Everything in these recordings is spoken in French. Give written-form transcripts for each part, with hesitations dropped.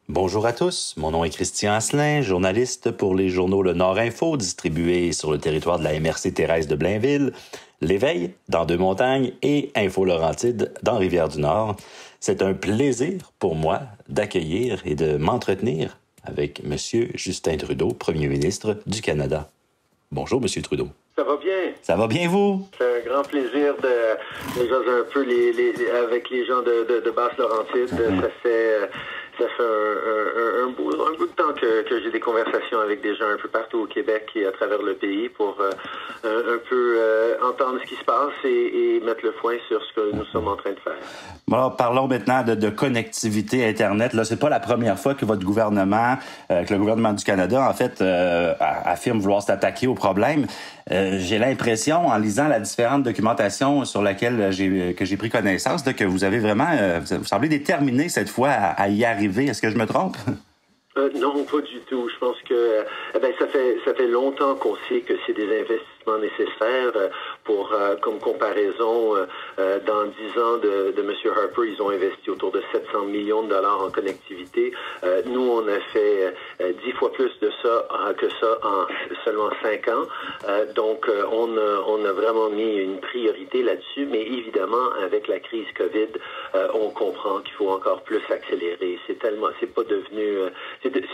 Bonjour à tous, mon nom est Christian Asselin, journaliste pour les journaux Le Nord Info, distribués sur le territoire de la MRC Thérèse de Blainville, L'Éveil, dans Deux-Montagnes, et Info Laurentide, dans Rivière-du-Nord. C'est un plaisir pour moi d'accueillir et de m'entretenir avec M. Justin Trudeau, Premier ministre du Canada. Bonjour, M. Trudeau. Ça va bien? Ça va bien, vous? C'est un grand plaisir de jaser un peu avec les gens de Basse-Laurentide. Ça fait un bout de temps que j'ai des conversations avec des gens un peu partout au Québec et à travers le pays pour un peu entendre ce qui se passe et mettre le point sur ce que nous sommes en train de faire. Bon, alors, parlons maintenant de connectivité Internet. Là, c'est pas la première fois que votre gouvernement, que le gouvernement du Canada, en fait, affirme vouloir s'attaquer au problème. J'ai l'impression, en lisant la différente documentation sur laquelle j'ai pris connaissance, là, que vous avez vraiment, vous semblez déterminé cette fois à y arriver. Est-ce que je me trompe? Non, pas du tout. Je pense que ça fait longtemps qu'on sait que c'est des investissements nécessaires pour, comme comparaison, dans 10 ans de M. Harper, ils ont investi autour de 700 millions de dollars en connectivité. Nous, on a fait 10 fois plus de ça que ça en seulement 5 ans. Donc, on a vraiment mis une priorité là-dessus, mais évidemment, avec la crise COVID, on comprend qu'il faut encore plus accélérer. C'est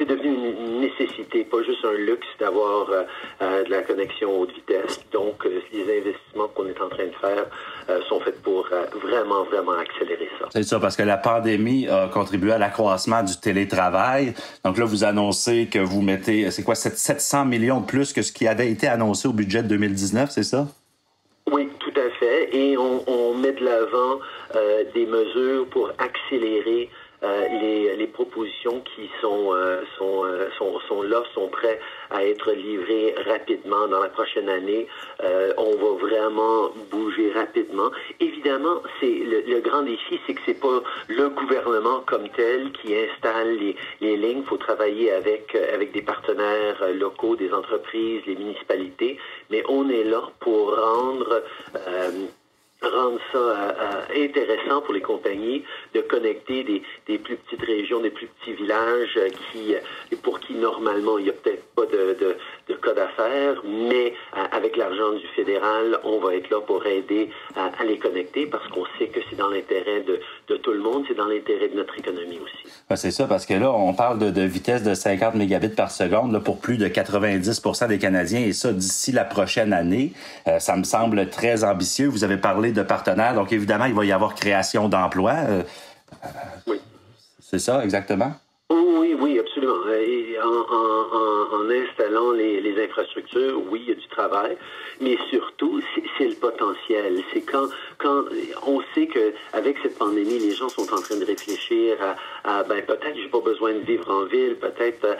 devenu une nécessité, pas juste un luxe d'avoir de la connexion haute vitesse. Donc, les investissements qu'on est en train de faire sont faits pour vraiment accélérer ça. C'est ça, parce que la pandémie a contribué à l'accroissement du télétravail. Donc là, vous annoncez que vous mettez, 700 millions de plus que ce qui avait été annoncé au budget de 2019, c'est ça? Oui, tout à fait. Et on met de l'avant des mesures pour accélérer les propositions qui sont là, sont prêts à être livrées rapidement dans la prochaine année. On va vraiment bouger rapidement. Évidemment, le grand défi, c'est que c'est pas le gouvernement comme tel qui installe les lignes. Il faut travailler avec des partenaires locaux, des entreprises, les municipalités, mais on est là pour rendre ça intéressant pour les compagnies de connecter des plus petites régions, des plus petits villages pour qui normalement il n'y a peut-être pas de cas d'affaires, mais avec l'argent du fédéral, on va être là pour aider à les connecter parce qu'on sait que c'est dans l'intérêt de tout le monde, c'est dans l'intérêt de notre économie aussi. Ben c'est ça, parce que là, on parle de vitesse de 50 mégabits par seconde là, pour plus de 90% des Canadiens, et ça d'ici la prochaine année. Ça me semble très ambitieux. Vous avez parlé de partenaires, donc évidemment, il va y avoir création d'emplois. Oui. C'est ça, exactement? Oui, absolument. Et en installant les infrastructures, oui, il y a du travail, mais surtout, c'est le potentiel. C'est quand on sait que avec cette pandémie, les gens sont en train de réfléchir à peut-être j'ai pas besoin de vivre en ville, peut-être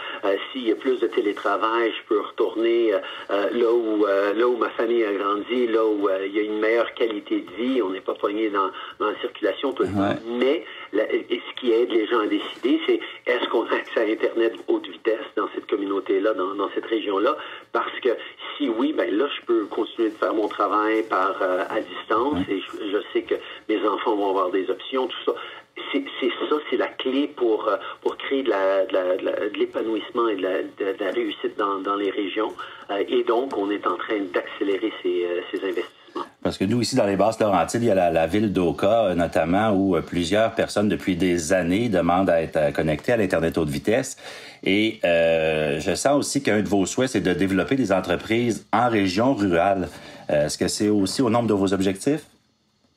s'il y a plus de télétravail, je peux retourner là où ma famille a grandi, là où il y a une meilleure qualité de vie, on n'est pas poigné dans la circulation tout le temps. Mais ce qui aide les gens à décider, c'est est-ce qu'on a accès à Internet haute vitesse dans cette communauté-là, dans cette région-là? Parce que si oui, là, je peux continuer de faire mon travail à distance et je sais que mes enfants vont avoir des options, tout ça. C'est la clé pour créer de l'épanouissement et de la réussite dans les régions. Et donc, on est en train d'accélérer ces investissements. Parce que nous, ici, dans les Basses-Laurentides, il y a la ville d'Oka, notamment, où plusieurs personnes, depuis des années, demandent à être connectées à l'Internet haute vitesse. Et je sens aussi qu'un de vos souhaits, c'est de développer des entreprises en région rurale. Est-ce que c'est aussi au nombre de vos objectifs?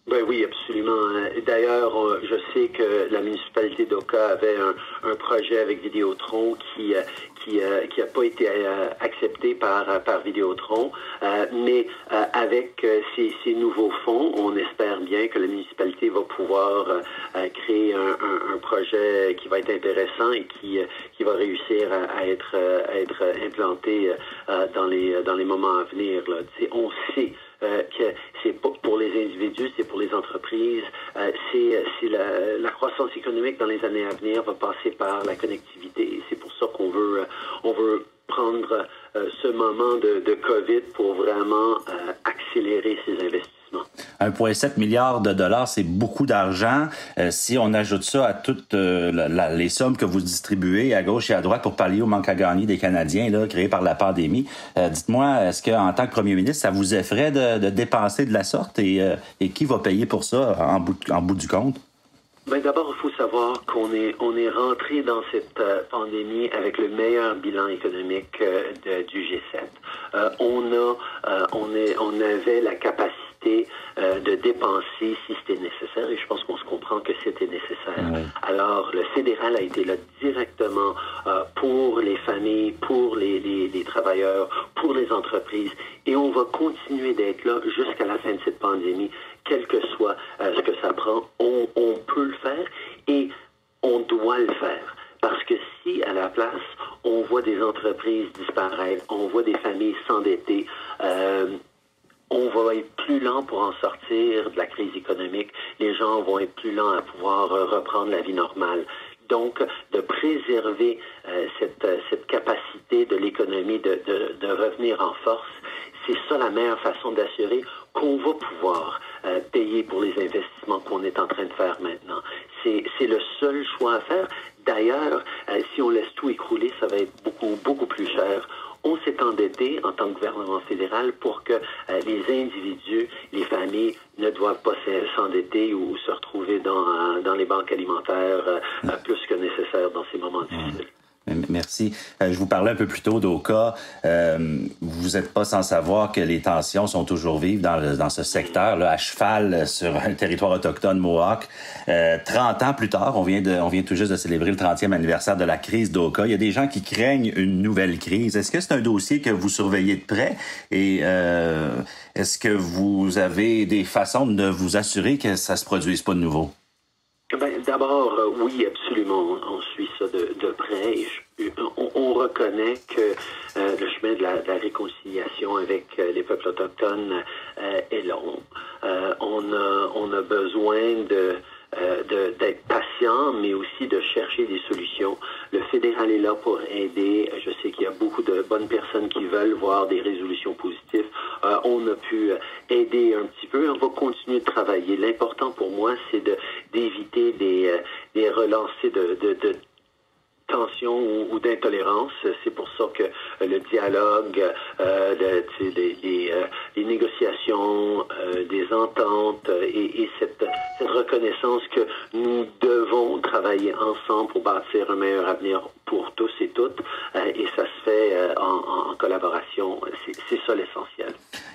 Ben oui, absolument. D'ailleurs, je sais que la municipalité d'Oka avait un projet avec Vidéotron qui a pas été accepté par Vidéotron, mais avec ces nouveaux fonds, on espère bien que la municipalité va pouvoir créer un projet qui va être intéressant et qui va réussir à être implanté dans les moments à venir. Là. On sait que c'est pas pour les individus, c'est pour les entreprises. La croissance économique dans les années à venir va passer par la connectivité. Et c'est pour ça qu'on veut prendre ce moment de COVID pour vraiment accélérer ces investissements. 1,7 milliard de dollars, c'est beaucoup d'argent. Si on ajoute ça à toutes les sommes que vous distribuez à gauche et à droite pour pallier au manque à gagner des Canadiens là, créé par la pandémie, dites-moi, est-ce qu'en tant que premier ministre, ça vous effraie de dépenser de la sorte et qui va payer pour ça en bout du compte? Ben d'abord, il faut savoir qu'on est rentré dans cette pandémie avec le meilleur bilan économique du G7. On avait la capacité de dépenser si c'était nécessaire, et je pense qu'on se comprend que c'était nécessaire. Oui. Alors, le fédéral a été là directement pour les familles, pour les travailleurs, pour les entreprises, et on va continuer d'être là jusqu'à la fin de cette pandémie, quel que soit ce que ça prend. On peut le faire et on doit le faire. Parce que si, à la place, on voit des entreprises disparaître, on voit des familles s'endetter, on va être plus lent pour en sortir de la crise économique. Les gens vont être plus lents à pouvoir reprendre la vie normale. Donc, de préserver cette capacité de l'économie de revenir en force, c'est ça la meilleure façon d'assurer qu'on va pouvoir payer pour les investissements qu'on est en train de faire maintenant. C'est le seul choix à faire. D'ailleurs, si on laisse tout écrouler, ça va être beaucoup plus cher. On s'est endetté en tant que gouvernement fédéral pour que les individus, les familles ne doivent pas s'endetter ou se retrouver dans les banques alimentaires plus que nécessaire dans ces moments difficiles. Merci. Je vous parlais un peu plus tôt d'Oka. Vous n'êtes pas sans savoir que les tensions sont toujours vives dans ce secteur, là, à cheval sur un territoire autochtone Mohawk. 30 ans plus tard, on vient tout juste de célébrer le 30e anniversaire de la crise d'Oka. Il y a des gens qui craignent une nouvelle crise. Est-ce que c'est un dossier que vous surveillez de près? Et est-ce que vous avez des façons de vous assurer que ça se produise pas de nouveau? Ben, d'abord, oui, absolument. On suit ça de près. On reconnaît que le chemin de la réconciliation avec les peuples autochtones est long. On a besoin d'être patient, mais aussi de chercher des solutions. Le fédéral est là pour aider. Je sais qu'il y a beaucoup de bonnes personnes qui veulent voir des résolutions positives. On a pu aider un petit peu. On va continuer de travailler. L'important pour moi, c'est d'éviter des relancées de tension ou d'intolérance. C'est pour ça que le dialogue, les négociations, des ententes et cette reconnaissance que nous devons travailler ensemble pour bâtir un meilleur avenir pour tous et toutes. Et ça se fait en collaboration. C'est ça l'essentiel.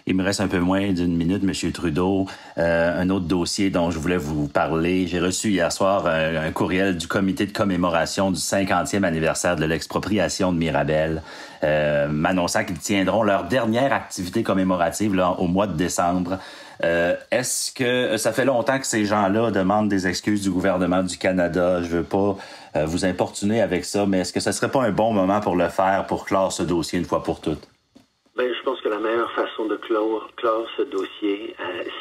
Il me reste un peu moins d'une minute, M. Trudeau. Un autre dossier dont je voulais vous parler. J'ai reçu hier soir un courriel du comité de commémoration du 50e anniversaire de l'expropriation de Mirabel, m'annonçant qu'ils tiendront leur dernière activité commémorative là, au mois de décembre. Est-ce que ça fait longtemps que ces gens-là demandent des excuses du gouvernement du Canada? Je veux pas vous importuner avec ça, mais est-ce que ce serait pas un bon moment pour le faire, pour clore ce dossier une fois pour toutes? Ben, je pense que la meilleure façon de clore ce dossier,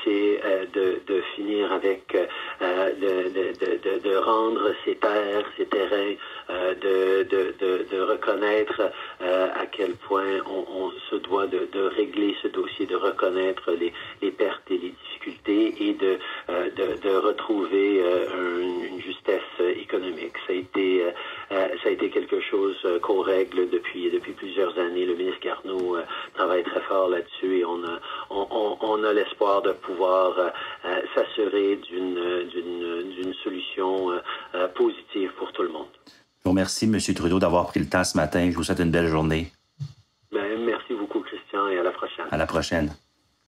c'est de finir avec, de rendre ces terres, ces terrains, de reconnaître à quel point on se doit de régler ce dossier, de reconnaître les pertes et les difficultés et de retrouver une justesse économique. Ça a été quelque chose qu'on règle depuis plusieurs années. Le ministre Garneau travaille très fort là-dessus et on a l'espoir de pouvoir s'assurer d'une solution positive pour tout le monde. Je vous remercie, M. Trudeau, d'avoir pris le temps ce matin. Je vous souhaite une belle journée. Ben, merci beaucoup, Christian, et à la prochaine. À la prochaine.